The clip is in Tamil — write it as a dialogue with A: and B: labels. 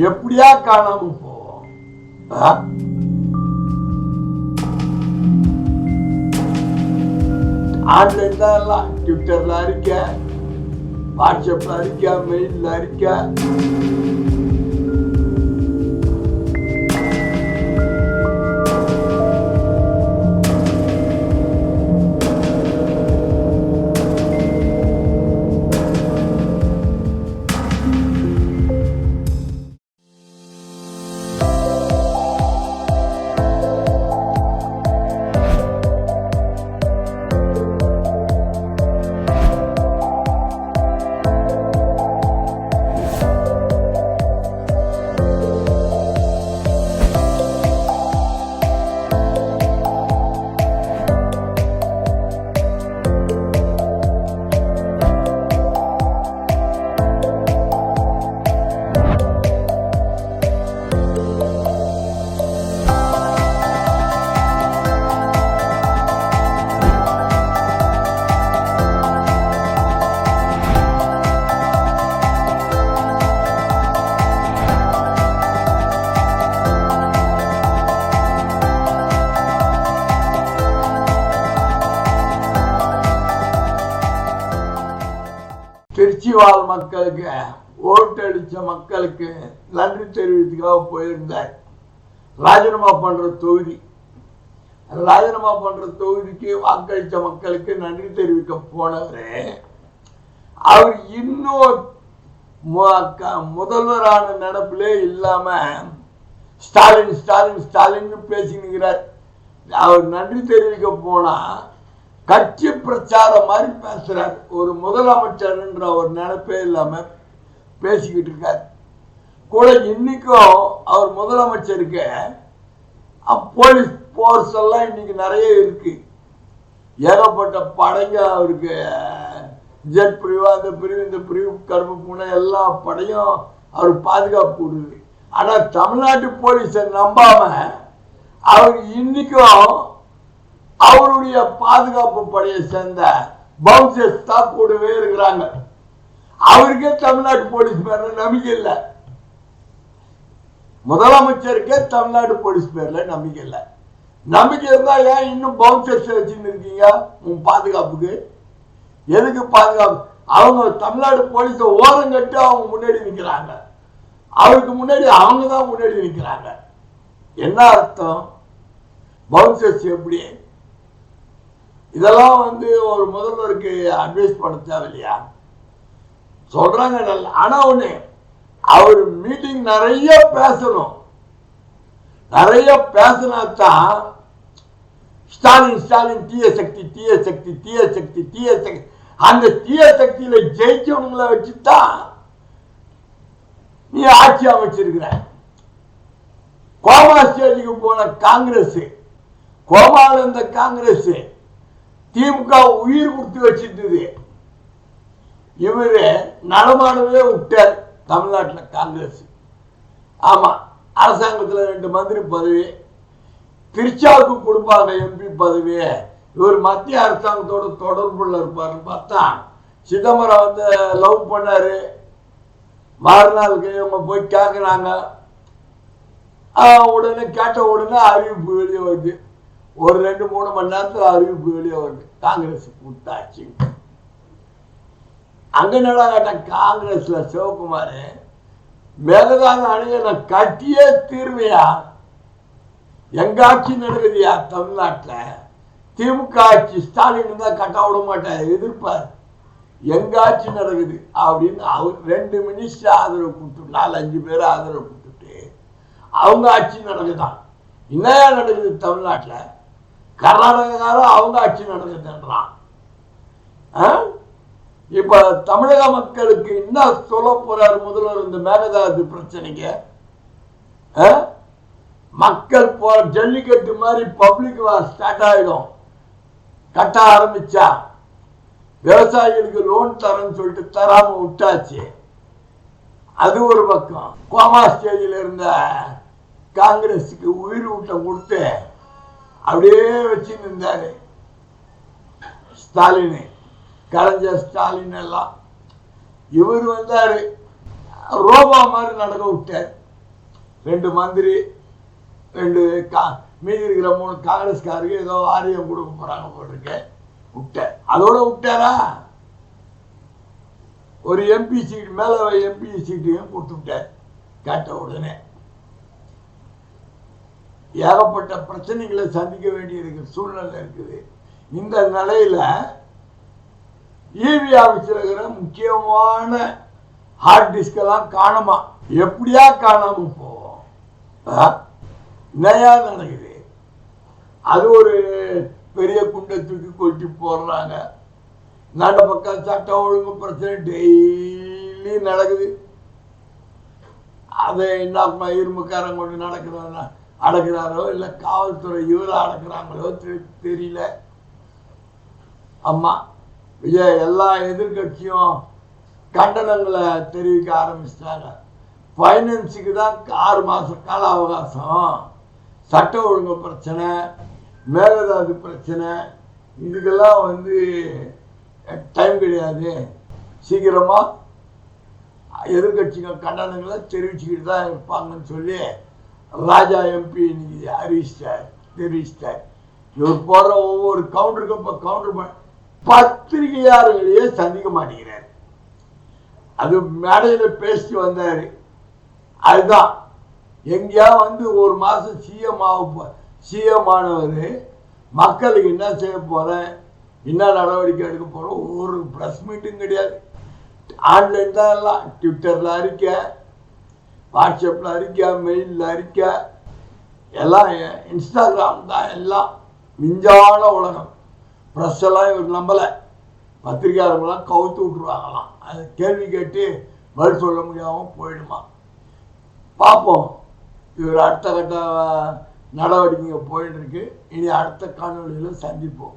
A: எப்படியா காணாம போவோம்? ஆன்லைன் தான் எல்லாம். ட்விட்டர்ல அறிக்கை, வாட்ஸ்அப்ல அறிக்கை, மெயில்ல அறிக்கை. திருச்சி வாழ் மக்களுக்கு, ஓட்டடிச்ச மக்களுக்கு நன்றி தெரிவித்துக்காக போயிருந்தார். ராஜினாமா பண்ற தொகுதி, ராஜினாமா பண்ற தொகுதிக்கு வாக்களித்த மக்களுக்கு நன்றி தெரிவிக்க போனவரு அவர் இன்னும் முதல்வரான நினைப்பிலே இல்லாம ஸ்டாலின் ஸ்டாலின் ஸ்டாலின் பேசிக்கிறார். அவர் நன்றி தெரிவிக்க போனா கட்சி பிரச்சாரம் மாதிரி பேசுறார். ஒரு முதலமைச்சர்ன்ற ஒரு நினைப்பே இல்லாம பேசிக்கிட்டு இருக்கார். கூட இன்னைக்கும் அவர் முதலமைச்சருக்கு போலீஸ் போர்ஸ் எல்லாம் இன்னைக்கு நிறைய இருக்கு. ஏகப்பட்ட படைங்க அவருக்கு, ஜெட் பிரிவு, அந்த பிரிவு, இந்த பிரிவு, கருப்பு பூனை எல்லா படையும் அவர் பாதுகாப்பு கொடுக்குது. ஆனா தமிழ்நாட்டு போலீஸை நம்பாம அவர் இன்னைக்கும் அவருடைய பாதுகாப்பு படையை சேர்ந்த பவுன்சர்ஸ் தான் கூடவே இருக்கிறாங்க. அவருக்கே தமிழ்நாட்டு போலீஸ் பேர்ல நம்பிக்கை இல்லை. முதலமைச்சருக்கே தமிழ்நாடு போலீஸ் பேர்ல நம்பிக்கை இல்லை. நம்பிக்கை இருந்தா ஏன் இன்னும் பவுன்சர்ஸ் வச்சுன்னு இருக்கீங்க? உன் பாதுகாப்புக்கு எதுக்கு பாதுகாப்பு? அவங்க தமிழ்நாடு போலீஸ ஓரம் கட்டி அவங்க முன்னாடி நிற்கிறாங்க. அவருக்கு முன்னாடி அவங்க தான் முன்னாடி நிற்கிறாங்க. என்ன அர்த்தம்? பவுன்சர்ஸ் எப்படி? இதெல்லாம் ஒரு முதல்வருக்கு அட்வைஸ் பண்ண தேவையில்லையா? சொல்றாங்க நல்ல. ஆனா ஒண்ணு, அவர் மீட்டிங் நிறைய பேசணும். நிறைய பேசினாத்தான் ஸ்டாலின் ஸ்டாலின் தீய சக்தி தீய சக்தி தீய சக்தி தீய சக்தி, அந்த தீய சக்தியில ஜெயிச்சவங்களை வச்சுதான் நீ ஆட்சி அமைச்சிருக்கிற. கோமா ஸ்டேஜுக்கு போன காங்கிரஸ், கோமால இருந்த காங்கிரஸ் திமுக உயிர் கொடுத்து வச்சிருந்தது. இவரு நடமாடவே விட்டார் தமிழ்நாட்டில் காங்கிரஸ். ஆமா, அரசாங்கத்தில் 2 மந்திரி பதவி, திருச்சாவுக்கு கொடுப்பாங்க எம்பி பதவி. இவர் மத்திய அரசாங்கத்தோட தொடர்புள்ள இருப்பாரு. பார்த்தா சிதம்பரம் லவ் பண்ணாரு. மறுநாளுக்கு இவங்க போய் கேட்குறாங்க. உடனே கேட்ட உடனே அறிவிப்பு வெளியே வருது. ஒரு 2-3 மணி நேரத்தில் அறிவிப்பு வெளியே வருது. காங்கிரஸ் கூட்டாச்சு. அங்க நடாட்ட காங்கிரஸ்ல சிவகுமார் மேகதான அணியை நான் கட்டியே தீர்வையா, எங்க ஆட்சி நடக்குதுயா தமிழ்நாட்டில். திமுக ஆட்சி ஸ்டாலின் தான் கட்ட விட மாட்டார், எதிர்ப்பார். எங்க ஆட்சி நடக்குது அப்படின்னு அவர் 2 மினிஸ்டர் ஆதரவு கொடுத்துட்டு, 4-5 பேர் ஆதரவு கொடுத்துட்டு அவங்க ஆட்சி நடக்குதான். என்னையா நடக்குது தமிழ்நாட்டில்? கர்நாடகாரம் அவங்க ஆட்சி நடக்குதுன்றான். இப்ப தமிழக மக்களுக்கு என்ன சொல்ல போறாரு முதல்வர் இந்த மேகதாது பிரச்சனைக்கு? மக்கள் ஜல்லிக்கட்டு மாதிரி பப்ளிக் வார் ஸ்டார்ட் ஆயிடும். கட்ட ஆரம்பிச்சா விவசாயிகளுக்கு லோன் தரேன்னு சொல்லிட்டு தராம விட்டாச்சு. அது ஒரு பக்கம். கோமா ஸ்டேஜில் இருந்த காங்கிரஸுக்கு உயிர் ஊட்டம் கொடுத்து அப்படியே வச்சு நின்றாரு ஸ்டாலின், கலைஞர் ஸ்டாலின் எல்லாம். இவர் வந்தாரு, ரோபா மாதிரி நடக்க விட்டார். 2 மந்திரி 2 மீதி இருக்கிற 3 காங்கிரஸ்காரருக்கு ஏதோ வாரியம் கொடுக்க போறாங்க போட்டிருக்கேன் விட்டேன். அதோட விட்டாரா? ஒரு எம்பி சீட் மேல எம்பி சீட்டையும் கொடுத்து விட்டார். கேட்ட உடனே ஏகப்பட்ட பிரச்சனைகளை சந்திக்க வேண்டிய சூழ்நிலை இருக்குது. இந்த நிலையில ஈவி ஆபீஸ்ல இருக்கிற முக்கியமான ஹார்ட் டிஸ்க் எல்லாம் காணுமா? எப்படியா காணாம போவோம்? நயா நடக்குது. அது ஒரு பெரிய குண்டை தூக்கி கொட்டி போடுறாங்க. நட பக்கம் சட்டம் ஒழுங்கு பிரச்சனை டெய்லி நடக்குது. அதை என்ன இரும்புக்காரங்க கொண்டு அடக்கிறாரோ இல்லை காவல்துறை இவரை அடக்கிறாங்களோ தெரியல. அம்மா விஜய் எல்லா எதிர்கட்சியும் கண்டனங்களை தெரிவிக்க ஆரம்பிச்சிட்டாங்க. ஃபைனான்ஸுக்கு தான் 6 மாதம் கால அவகாசம். சட்ட ஒழுங்கு பிரச்சனை, மேகதாது பிரச்சனை, இதுக்கெல்லாம் டைம் கிடையாது. சீக்கிரமாக எதிர்கட்சிகள் கண்டனங்களை தெரிவிச்சுக்கிட்டு தான் இருப்பாங்கன்னு சொல்லி ராஜா எம்பி இன்னைக்கு தெரிவிச்சிட்டார். இவர் போடுற ஒவ்வொரு கவுண்டருக்கும் இப்போ கவுண்டர் பத்திரிகையாளர்களையே சந்திக்க மாட்டேங்கிறார். அது மேடையில் பேசிட்டு வந்தார். அதுதான் எங்கேயா ஒரு மாதம் சிஎம் ஆனவர் மக்களுக்கு என்ன செய்ய போகிறேன், என்ன நடவடிக்கை எடுக்க போகிறோம், ஒரு ப்ரெஸ் மீட்டும் கிடையாது. ஆன்லைன் தான் எல்லாம். ட்விட்டரில் அறிக்கை, வாட்ஸ்அப்பில் அறிக்கை, மெயிலில் அறிக்கை, எல்லாம் இன்ஸ்டாகிராம் தான் எல்லாம். விஞ்ஞான உலகம். ப்ரெஸ் எல்லாம் இவர் நம்பலை. பத்திரிகையாளர்கள்லாம் கவுத்து விட்டுருவாங்களாம். அது கேள்வி கேட்டு பதில் சொல்ல முடியாமல் போயிடுமா. பார்ப்போம். இவர் அடுத்த கட்ட நடவடிக்கைங்க போயிட்டு இருக்கு. இனி அடுத்த காணொலியில் சந்திப்போம்.